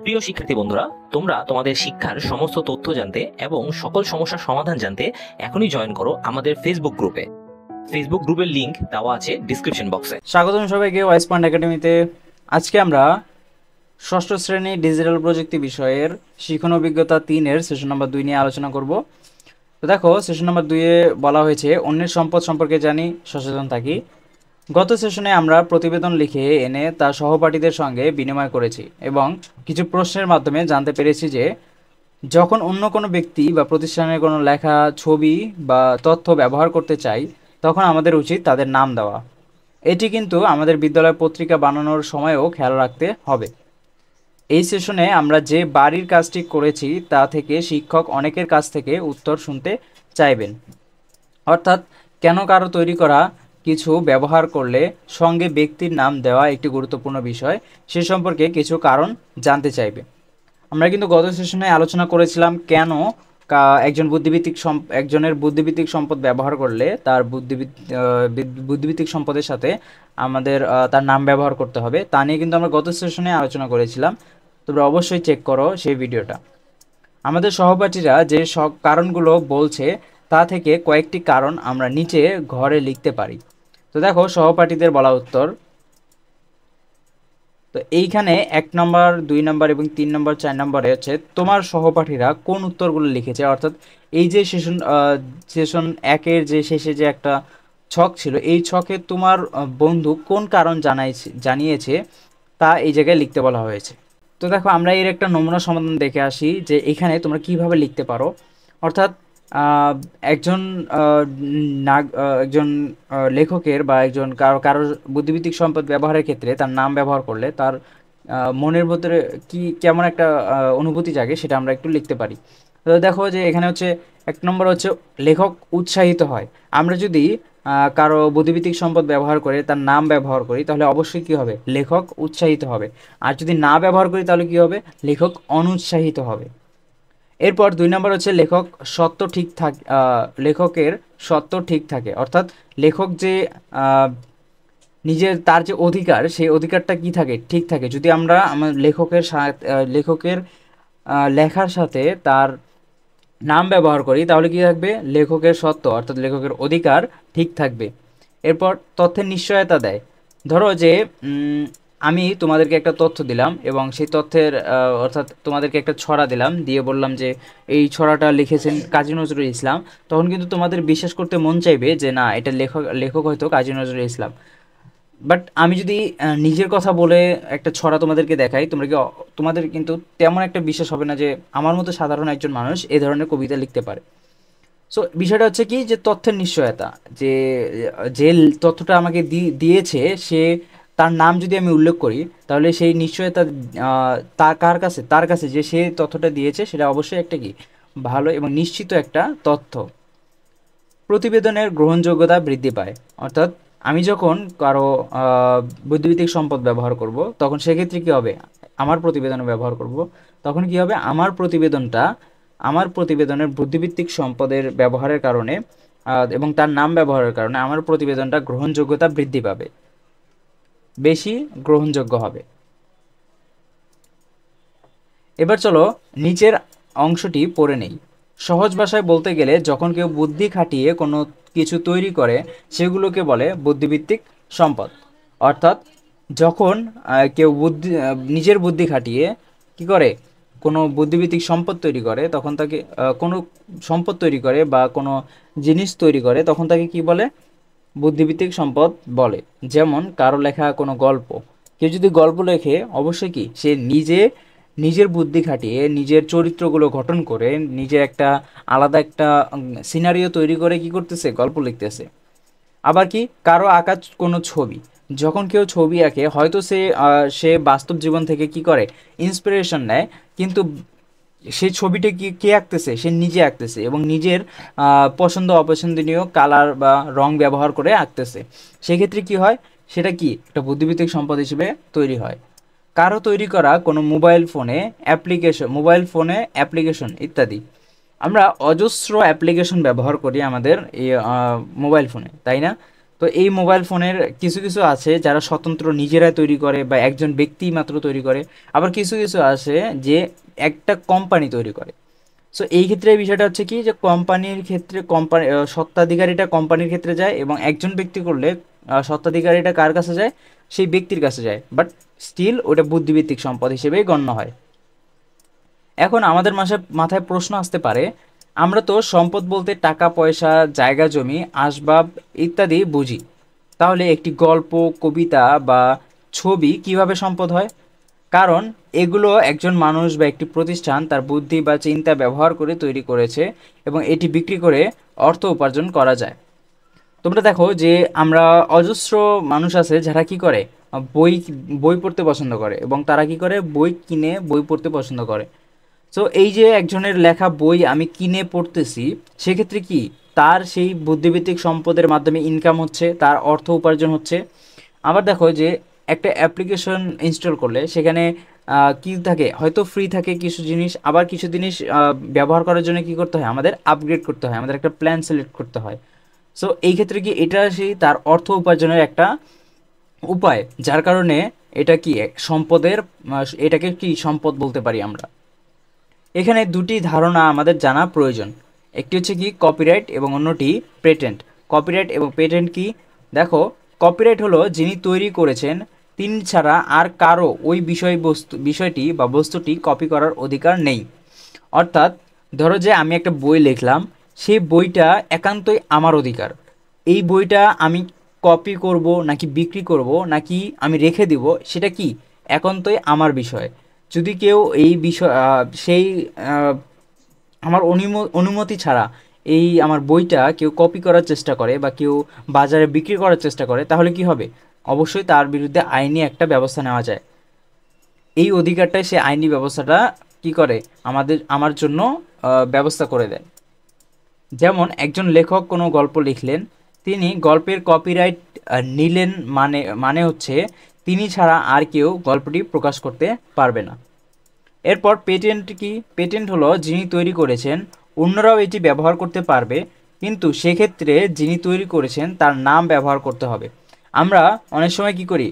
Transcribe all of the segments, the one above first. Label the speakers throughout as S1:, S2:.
S1: প্রিয় শিক্ষার্থী বন্ধুরা, তোমরা তোমাদের শিক্ষার সমস্ত তথ্য জানতে এবং সকল সমস্যার সমাধান জানতে এখনই জয়েন করো আমাদের ফেসবুক গ্রুপে। ফেসবুক গ্রুপের লিংক দেওয়া আছে ডিসক্রিপশন বক্সে।
S2: স্বাগতম সবাইকে ওয়াইস পয়েন্ট একাডেমিতে। আজকে আমরা ষষ্ঠ শ্রেণী ডিজিটাল প্রযুক্তি বিষয়ের শিখন অভিজ্ঞতা 3-এর সেশন নাম্বার 2 নিয়ে আলোচনা করব। তো দেখো, সেশন নাম্বার 2-এ বলা হয়েছে অন্যের সম্পদ সম্পর্কে জানি, সচেতন থাকি। গত সেশনে আমরা প্রতিবেদন লিখে এনে তা সহপাঠীদের সঙ্গে বিনিময় করেছি এবং কিছু প্রশ্নের মাধ্যমে জানতে পেরেছি যে যখন অন্য কোনো ব্যক্তি বা প্রতিষ্ঠানের কোনো লেখা, ছবি বা তথ্য ব্যবহার করতে চাই, তখন আমাদের উচিত তাদের নাম দেওয়া। এটি কিন্তু আমাদের বিদ্যালয় পত্রিকা বানানোর সময়ও খেয়াল রাখতে হবে। এই সেশনে আমরা যে বাড়ির কাজটি করেছি তা থেকে শিক্ষক অনেকের কাছ থেকে উত্তর শুনতে চাইবেন। অর্থাৎ কেন কারো তৈরি করা কিছু ব্যবহার করলে সঙ্গে ব্যক্তির নাম দেওয়া একটি গুরুত্বপূর্ণ বিষয়, সে সম্পর্কে কিছু কারণ জানতে চাইবে। আমরা কিন্তু গত সেশনে আলোচনা করেছিলাম কেন একজনের বুদ্ধিভিত্তিক সম্পদ ব্যবহার করলে তার বুদ্ধিভিত্তিক সম্পদের সাথে আমাদের তার নাম ব্যবহার করতে হবে, তা নিয়ে কিন্তু আমরা গত সেশনে আলোচনা করেছিলাম। তোমরা অবশ্যই চেক করো সেই ভিডিওটা। আমাদের সহপাঠীরা যে সব কারণগুলো বলছে তা থেকে কয়েকটি কারণ আমরা নিচে ঘরে লিখতে পারি। তো দেখো, সহপাঠীদের বলা উত্তর। তো এইখানে 1 নম্বর, 2 নম্বর এবং 3 নম্বর, 4 নম্বরে হচ্ছে তোমার সহপাঠীরা কোন উত্তরগুলো লিখেছে। অর্থাৎ এই যে সেশন 1-এর যে শেষে যে একটা ছক ছিল, এই ছকে তোমার বন্ধু কোন কারণ জানিয়েছে তা এই জায়গায় লিখতে বলা হয়েছে। তো দেখো, আমরা এর একটা নমুনা সমাধান দেখে আসি যে এখানে তোমরা কিভাবে লিখতে পারো। অর্থাৎ আহ, একজন আহ, একজন লেখকের বা একজন কারোর বুদ্ধিভিত্তিক সম্পদ ব্যবহারের ক্ষেত্রে তার নাম ব্যবহার করলে তার মনের ভিতরে কেমন একটা অনুভূতি জাগে, সেটা আমরা একটু লিখতে পারি। তো দেখো যে এখানে হচ্ছে 1 নম্বর হচ্ছে লেখক উৎসাহিত হয়। আমরা যদি কারো বুদ্ধিভিত্তিক সম্পদ ব্যবহার করে তার নাম ব্যবহার করি, তাহলে অবশ্যই কি হবে, লেখক উৎসাহিত হবে। আর যদি না ব্যবহার করি তাহলে কি হবে, লেখক অনুৎসাহিত হবে। এরপর 2 নম্বর হচ্ছে লেখকের সত্য ঠিক থাকে। অর্থাৎ লেখক যে নিজের তার যে অধিকার, সেই অধিকারটা কি থাকে, ঠিক থাকে। যদি আমরা আমার লেখকের লেখার সাথে তার নাম ব্যবহার করি, তাহলে কি থাকবে, লেখকের সত্য অর্থাৎ লেখকের অধিকার ঠিক থাকবে। এরপর তথ্যের নিশ্চয়তা দেয়। ধরো যে আমি তোমাদেরকে একটা তথ্য দিলাম এবং সেই তথ্যের অর্থাৎ তোমাদেরকে একটা ছড়া দিলাম, দিয়ে বললাম যে এই ছড়াটা লিখেছেন কাজী নজরুল ইসলাম। তখন কিন্তু তোমাদের বিশ্বাস করতে মন চাইবে যে না, এটা লেখক হয়তো কাজী নজরুল ইসলাম। বাট আমি যদি নিজের কথা বলে একটা ছড়া তোমাদেরকে দেখাই, তোমাদের কিন্তু তেমন একটা বিশ্বাস হবে না যে আমার মতো সাধারণ একজন মানুষ এ ধরনের কবিতা লিখতে পারে। সো বিষয়টা হচ্ছে কি, যে তথ্যের নিশ্চয়তা, যে যে তথ্যটা আমাকে দিয়েছে সে, তার নাম যদি আমি উল্লেখ করি, তাহলে সেই নিশ্চয়তা তার কাছে যে সে তথ্যটা দিয়েছে সেটা অবশ্যই একটা কি, ভালো এবং নিশ্চিত একটা তথ্য। প্রতিবেদনের গ্রহণযোগ্যতা বৃদ্ধি পায়। অর্থাৎ আমি যখন কারো বুদ্ধিভিত্তিক সম্পদ ব্যবহার করব, তখন সেক্ষেত্রে কী হবে, আমার প্রতিবেদনে ব্যবহার করব, তখন কি হবে, আমার প্রতিবেদনের বুদ্ধিভিত্তিক সম্পদের ব্যবহারের কারণে এবং তার নাম ব্যবহারের কারণে আমার প্রতিবেদনটা গ্রহণযোগ্যতা বৃদ্ধি পাবে, বেশি গ্রহণযোগ্য হবে। এবার চলো নিচের অংশটি পড়ে নেই। সহজ ভাষায় বলতে গেলে যখন কেউ বুদ্ধি খাটিয়ে কোনো কিছু তৈরি করে, সেগুলোকে বলে বুদ্ধিভিত্তিক সম্পদ। অর্থাৎ যখন কেউ নিজের বুদ্ধি খাটিয়ে কি করে, কোনো বুদ্ধিভিত্তিক সম্পদ তৈরি করে, তখন তাকে কোনো সম্পদ তৈরি করে বা কোনো জিনিস তৈরি করে, তখন তাকে কি বলে, বুদ্ধিভিত্তিক সম্পদ বলে। যেমন কারো লেখা কোনো গল্প, কেউ যদি গল্প লেখে, অবশ্যই কি সে নিজের বুদ্ধি খাটিয়ে নিজের চরিত্রগুলো গঠন করে নিজের একটা আলাদা একটা সিনারিও তৈরি করে কি করতেছে, গল্প লিখতেছে। আবার কি কারো আঁকা কোনো ছবি, যখন কেউ ছবি আঁকে, হয়তো সে বাস্তব জীবন থেকে কি করে, ইন্সপিরেশন নেয়, কিন্তু সেই ছবিটা কে আঁকতেছে, সে নিজে আঁকতেছে এবং নিজের পছন্দ অপছন্দনীয় কালার বা রং ব্যবহার করে আঁকতেছে। সেক্ষেত্রে কি হয়, সেটা কি একটা বুদ্ধিভিত্তিক সম্পদ হিসেবে তৈরি হয়। কারো তৈরি করা কোনো মোবাইল ফোনে অ্যাপ্লিকেশন ইত্যাদি। আমরা অজস্র অ্যাপ্লিকেশন ব্যবহার করি আমাদের এই মোবাইল ফোনে, তাই না? তো এই মোবাইল ফোনের কিছু কিছু আছে যারা স্বতন্ত্র নিজেরা তৈরি করে বা একজন ব্যক্তি মাত্র তৈরি করে, আবার কিছু কিছু আছে যে একটা কোম্পানি তৈরি করে। সো এই ক্ষেত্রে বিষয়টা হচ্ছে কি যে কোম্পানির ক্ষেত্রে কোম্পানি স্বত্বাধিকারীটা কোম্পানির ক্ষেত্রে যায়, এবং একজন ব্যক্তি করলে স্বত্বাধিকারীটা কার কাছে যায়, সেই ব্যক্তির কাছে যায়, বাট স্টিল ওটা বুদ্ধিভিত্তিক সম্পদ হিসেবেই গণ্য হয়। এখন আমাদের মাথায় প্রশ্ন আসতে পারে, আমরা তো সম্পদ বলতে টাকা পয়সা, জায়গা জমি, আসবাব ইত্যাদি বুঝি, তাহলে একটি গল্প, কবিতা বা ছবি কিভাবে সম্পদ হয়? কারণ এগুলো একজন মানুষ বা একটি প্রতিষ্ঠান তার বুদ্ধি বা চিন্তা ব্যবহার করে তৈরি করেছে, এবং এটি বিক্রি করে অর্থ উপার্জন করা যায়। তোমরা দেখো যে আমরা অজস্র মানুষ আছে যারা কি করে, বই বই পড়তে পছন্দ করে, এবং তারা কি করে, বই কিনে বই পড়তে পছন্দ করে। সো এই যে একজনের লেখা বই আমি কিনে পড়তেছি, সেক্ষেত্রে কি তার সেই বুদ্ধিভিত্তিক সম্পদের মাধ্যমে ইনকাম হচ্ছে, তার অর্থ উপার্জন হচ্ছে। আবার দেখো যে একটা অ্যাপ্লিকেশন ইনস্টল করলে সেখানে কি থাকে, হয়তো ফ্রি থাকে কিছু জিনিস, আবার কিছু জিনিস ব্যবহার করার জন্য কি করতে হয়, আমাদের আপগ্রেড করতে হয়, আমাদের একটা প্ল্যান সিলেক্ট করতে হয়। সো এই ক্ষেত্রে কি এটা সেই তার অর্থ উপার্জনের একটা উপায়, যার কারণে এটা কি সম্পদের, এটাকে কি সম্পদ বলতে পারি আমরা। এখানে দুটি ধারণা আমাদের জানা প্রয়োজন, একটি হচ্ছে কি কপিরাইট এবং অন্যটি পেটেন্ট। কপিরাইট এবং পেটেন্ট কি? দেখো, কপিরাইট হলো যিনি তৈরি করেছেন তিনি ছাড়া আর কারো ওই বিষয়টি বা বস্তুটি কপি করার অধিকার নেই। অর্থাৎ ধরো যে আমি একটা বই লিখলাম, সেই বইটা একান্তই আমার অধিকার। এই বইটা আমি কপি করব নাকি বিক্রি করব নাকি আমি রেখে দিব, সেটা কি একান্তই আমার বিষয়। যদি কেউ এই বিষয় সেই আমার অনুমতি ছাড়া এই আমার বইটা কেউ কপি করার চেষ্টা করে বা কেউ বাজারে বিক্রি করার চেষ্টা করে, তাহলে কি হবে? অবশ্যই তার বিরুদ্ধে আইনি একটা ব্যবস্থা নেওয়া যায়। এই অধিকারটাই সে আইনি ব্যবস্থাটা কি করে, আমার জন্য ব্যবস্থা করে দেয়। যেমন একজন লেখক কোনো গল্প লিখলেন, তিনি গল্পের কপিরাইট নিলেন, মানে হচ্ছে তিনি ছাড়া আর কেউ গল্পটি প্রকাশ করতে পারবে না। এরপর পেটেন্ট কি? পেটেন্ট হলো যিনি তৈরি করেছেন অন্যরাও এটি ব্যবহার করতে পারবে, কিন্তু সেক্ষেত্রে যিনি তৈরি করেছেন তার নাম ব্যবহার করতে হবে। আমরা অনেক সময় কি করি,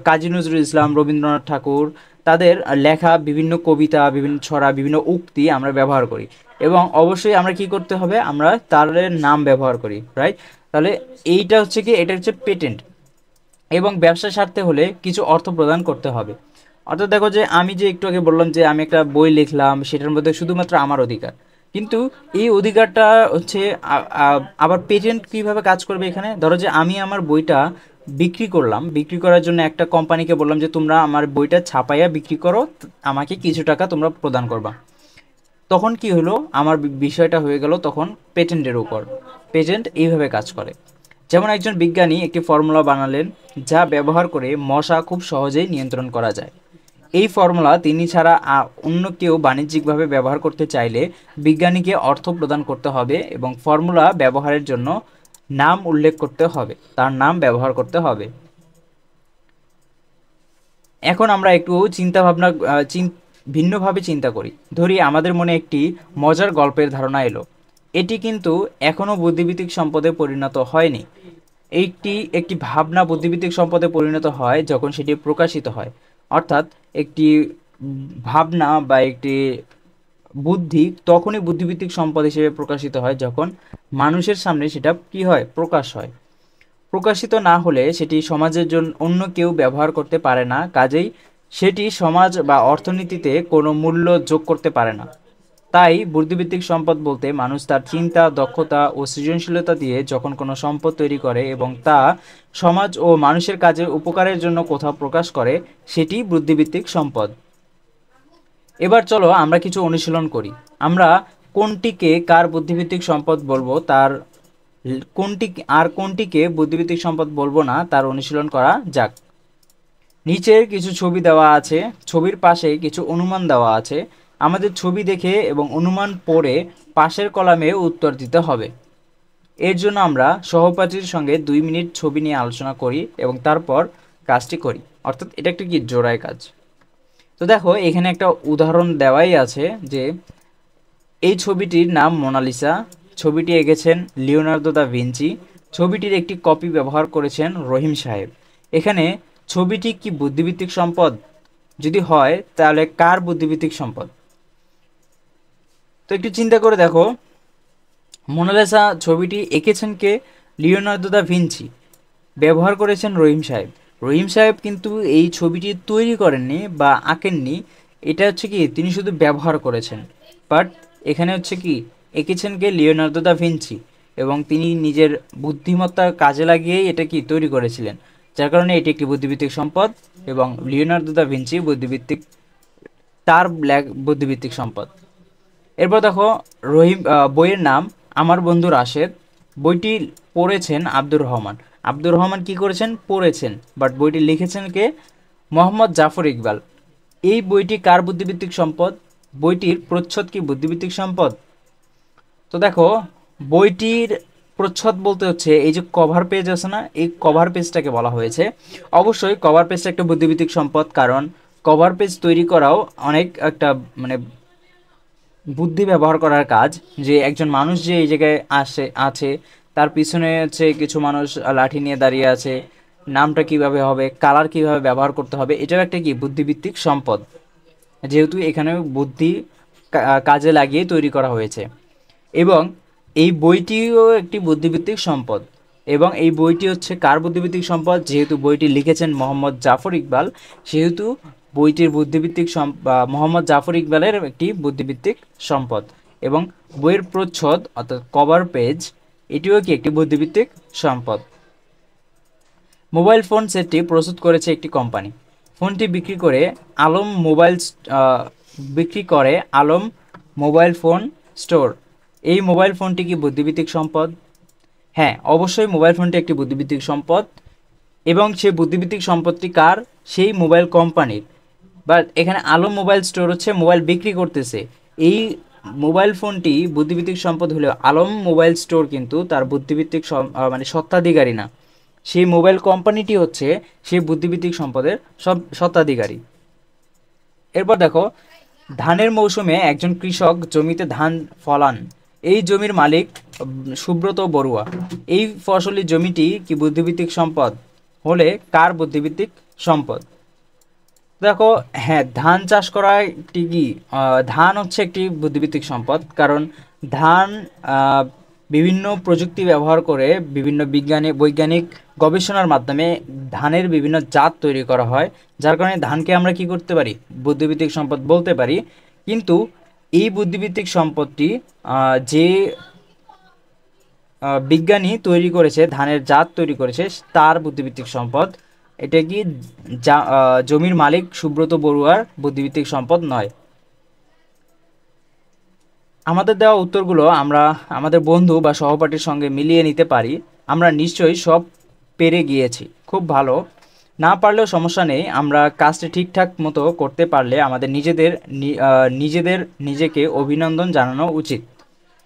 S2: কাজী নজরুল ইসলাম, রবীন্দ্রনাথ ঠাকুর, তাদের লেখা বিভিন্ন কবিতা, বিভিন্ন ছড়া, বিভিন্ন উক্তি আমরা ব্যবহার করি, এবং অবশ্যই আমরা কি করতে হবে, আমরা তাদের নাম ব্যবহার করি, রাইট? তাহলে এইটা হচ্ছে কি, এটা হচ্ছে পেটেন্ট। এবং ব্যবসা স্বার্থে হলে কিছু অর্থ প্রদান করতে হবে। অর্থাৎ দেখো যে আমি যে একটু আগে বললাম যে আমি একটা বই লিখলাম, সেটার মধ্যে শুধুমাত্র আমার অধিকার, কিন্তু এই অধিকারটা হচ্ছে আবার পেটেন্ট কিভাবে কাজ করবে এখানে। ধরো যে আমি আমার বইটা বিক্রি করলাম, বিক্রি করার জন্য একটা কোম্পানিকে বললাম যে তোমরা আমার বইটা ছাপাইয়া বিক্রি করো, আমাকে কিছু টাকা তোমরা প্রদান করবা। তখন কি হলো, আমার বিষয়টা হয়ে গেল তখন পেটেন্টের উপর। পেটেন্ট এইভাবে কাজ করে। যেমন একজন বিজ্ঞানী একটি ফর্মুলা বানালেন যা ব্যবহার করে মশা খুব সহজেই নিয়ন্ত্রণ করা যায়। এই ফর্মুলা তিনি ছাড়া অন্য কেউ বাণিজ্যিকভাবে ব্যবহার করতে চাইলে বিজ্ঞানীকে অর্থ প্রদান করতে হবে, এবং ফর্মুলা ব্যবহারের জন্য নাম উল্লেখ করতে হবে, তার নাম ব্যবহার করতে হবে। এখন আমরা একটু ভিন্নভাবে চিন্তা করি। ধরি আমাদের মনে একটি মজার গল্পের ধারণা এলো, এটি কিন্তু এখনও বুদ্ধিভিত্তিক সম্পদে পরিণত হয়নি। একটি ভাবনা বুদ্ধিভিত্তিক সম্পদে পরিণত হয় যখন সেটি প্রকাশিত হয়। অর্থাৎ একটি ভাবনা বা একটি বুদ্ধি তখনই বুদ্ধিভিত্তিক সম্পদ হিসেবে প্রকাশিত হয় যখন মানুষের সামনে সেটা কি হয়, প্রকাশ হয়। প্রকাশিত না হলে সেটি সমাজের জন্য অন্য কেউ ব্যবহার করতে পারে না, কাজেই সেটি সমাজ বা অর্থনীতিতে কোনো মূল্য যোগ করতে পারে না। তাই বুদ্ধিভিত্তিক সম্পদ বলতে মানুষ তার চিন্তা, দক্ষতা ও সৃজনশীলতা দিয়ে যখন কোনো সম্পদ তৈরি করে এবং তা সমাজ ও মানুষের কাজে উপকারের জন্য কোথাও প্রকাশ করে, সেটি বুদ্ধিভিত্তিক সম্পদ। এবার চলো আমরা কিছু অনুশীলন করি। আমরা কোনটিকে কার বুদ্ধিভিত্তিক সম্পদ বলবো, কোনটিকে বুদ্ধিভিত্তিক সম্পদ বলবো না, তার অনুশীলন করা যাক। নিচের কিছু ছবি দেওয়া আছে, ছবির পাশে কিছু অনুমান দেওয়া আছে। আমাদের ছবি দেখে এবং অনুমান পড়ে পাশের কলামে উত্তর দিতে হবে। এর জন্য আমরা সহপাঠীর সঙ্গে 2 মিনিট ছবি নিয়ে আলোচনা করি এবং তারপর কাজটি করি। অর্থাৎ এটা একটা কি জোড়ায় কাজ। তো দেখো এখানে একটা উদাহরণ দেওয়াই আছে যে এই ছবিটির নাম মোনালিসা। ছবিটি এঁকেছেন লিওনার্দো দা ভিঞ্চি। ছবিটির একটি কপি ব্যবহার করেছেন রহিম সাহেব। এখানে ছবিটি কি বুদ্ধিভিত্তিক সম্পদ? যদি হয় তাহলে কার বুদ্ধিভিত্তিক সম্পদ? তো একটু চিন্তা করে দেখো, মোনালিসা ছবিটি এঁকেছেন কে? Leonardo da Vinci. ব্যবহার করেছেন রহিম সাহেব। রহিম সাহেব কিন্তু এই ছবিটি তৈরি করেননি বা আঁকেননি, এটা হচ্ছে কি তিনি শুধু ব্যবহার করেছেন। বাট এখানে হচ্ছে কি এঁকেছেন কে? লিওনার্দো দা ভিঞ্চি, এবং তিনি নিজের বুদ্ধিমত্তা কাজে লাগিয়েই এটা কি তৈরি করেছিলেন, যার কারণে এটি একটি বুদ্ধিভিত্তিক সম্পদ এবং লিওনার্দো দা ভিঞ্চি বুদ্ধিভিত্তিক, তার ব্ল্যাক বুদ্ধিভিত্তিক সম্পদ। এরপর দেখো বইয়ের নাম আমার বন্ধু রাশেদ। বইটি পড়েছেন আব্দুর রহমান। আব্দুর রহমান কি করেছেন? পড়েছেন। বাট বইটি লিখেছেন কে? মোহাম্মদ জাফর ইকবাল। এই বইটি কার বুদ্ধিভিত্তিক সম্পদ? বইটির প্রচ্ছদ কি বুদ্ধিভিত্তিক সম্পদ? তো দেখো, বইটির প্রচ্ছদ বলতে হচ্ছে এই যে কভার পেজ আছে না, এই কভার পেজটাকে বলা হয়েছে। অবশ্যই কভার পেজটা একটা বুদ্ধিভিত্তিক সম্পদ, কারণ কভার পেজ তৈরি করাও অনেক একটা মানে বুদ্ধি ব্যবহার করার কাজ। যে একজন মানুষ যে এই জায়গায় আছে, তার পিছনে হচ্ছে কিছু মানুষ লাঠি নিয়ে দাঁড়িয়ে আছে, নামটা কিভাবে হবে, কালার কিভাবে ব্যবহার করতে হবে, এটাও একটা কি বুদ্ধিভিত্তিক সম্পদ, যেহেতু এখানে বুদ্ধি কাজে লাগিয়ে তৈরি করা হয়েছে। এবং এই বইটিও একটি বুদ্ধিভিত্তিক সম্পদ। এবং এই বইটি হচ্ছে কার বুদ্ধিভিত্তিক সম্পদ? যেহেতু বইটি লিখেছেন মোহাম্মদ জাফর ইকবাল, সেহেতু বইটির বুদ্ধিভিত্তিক মোহাম্মদ জাফর ইকবালের একটি বুদ্ধিভিত্তিক সম্পদ। এবং বইয়ের প্রচ্ছদ অর্থাৎ কভার পেজ, এটিও কি একটি বুদ্ধিভিত্তিক সম্পদ। মোবাইল ফোন সেটটি প্রস্তুত করেছে একটি কোম্পানি। ফোনটি বিক্রি করে আলম মোবাইল ফোন স্টোর। এই মোবাইল ফোনটি কি বুদ্ধিভিত্তিক সম্পদ? হ্যাঁ, অবশ্যই মোবাইল ফোনটি একটি বুদ্ধিভিত্তিক সম্পদ, এবং সেই বুদ্ধিভিত্তিক সম্পদটি কার? সেই মোবাইল কোম্পানির। বাট এখানে আলম মোবাইল স্টোর হচ্ছে মোবাইল বিক্রি করতেছে। এই মোবাইল ফোনটি বুদ্ধিভিত্তিক সম্পদ হলেও আলম মোবাইল স্টোর কিন্তু তার বুদ্ধিভিত্তিক মানে স্বত্বাধিকারী না। সেই মোবাইল কোম্পানিটি হচ্ছে সেই বুদ্ধিভিত্তিক সম্পদের স্বত্বাধিকারী। এরপর দেখো, ধানের মৌসুমে একজন কৃষক জমিতে ধান ফলান। এই জমির মালিক সুব্রত বড়ুয়া। এই ফসলি জমিটি কি বুদ্ধিভিত্তিক সম্পদ? হলে কার বুদ্ধিভিত্তিক সম্পদ? দেখো, হ্যাঁ, ধান চাষ করা একটি কি ধান হচ্ছে একটি বুদ্ধিভিত্তিক সম্পদ, কারণ ধান বিভিন্ন প্রযুক্তি ব্যবহার করে বিভিন্ন বৈজ্ঞানিক গবেষণার মাধ্যমে ধানের বিভিন্ন জাত তৈরি করা হয়, যার কারণে ধানকে আমরা কি করতে পারি? বুদ্ধিভিত্তিক সম্পদ বলতে পারি। কিন্তু এই বুদ্ধিভিত্তিক সম্পদটি যে বিজ্ঞানী তৈরি করেছে, ধানের জাত তৈরি করেছে, তার বুদ্ধিভিত্তিক সম্পদ। এটা কি জমির মালিক সুব্রত বড়ুয়ার বুদ্ধিভিত্তিক সম্পদ নয়। আমাদের দেওয়া উত্তরগুলো আমরা আমাদের বন্ধু বা সহপাঠীর সঙ্গে মিলিয়ে নিতে পারি। আমরা নিশ্চয়ই সব পেরে গিয়েছি। খুব ভালো। না পারলেও সমস্যা নেই, আমরা কাজটি ঠিকঠাক মতো করতে পারলে আমাদের নিজেকে অভিনন্দন জানানো উচিত।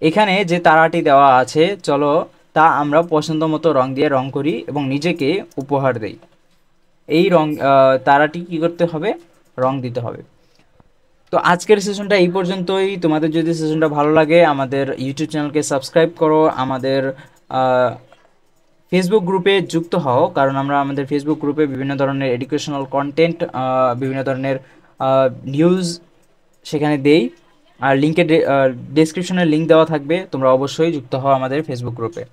S2: এখানে যে তারাটি দেওয়া আছে, চলো তা আমরা পছন্দ মতো রং দিয়ে রং করি এবং নিজেকে উপহার দেই। এই তারাটি কি করতে হবে? রং দিতে হবে। তো আজকের সেশনটা এই পর্যন্তই। তোমাদের যদি সেশনটা ভালো লাগে আমাদের ইউটিউব চ্যানেলকে সাবস্ক্রাইব করো, আমাদের ফেসবুক গ্রুপে যুক্ত হও, কারণ আমরা আমাদের ফেসবুক গ্রুপে বিভিন্ন ধরনের এডুকেশনাল কন্টেন্ট, বিভিন্ন ধরনের নিউজ সেখানে দেই। আর ডেসক্রিপশনে লিঙ্ক দেওয়া থাকবে, তোমরা অবশ্যই যুক্ত হও আমাদের ফেসবুক গ্রুপে।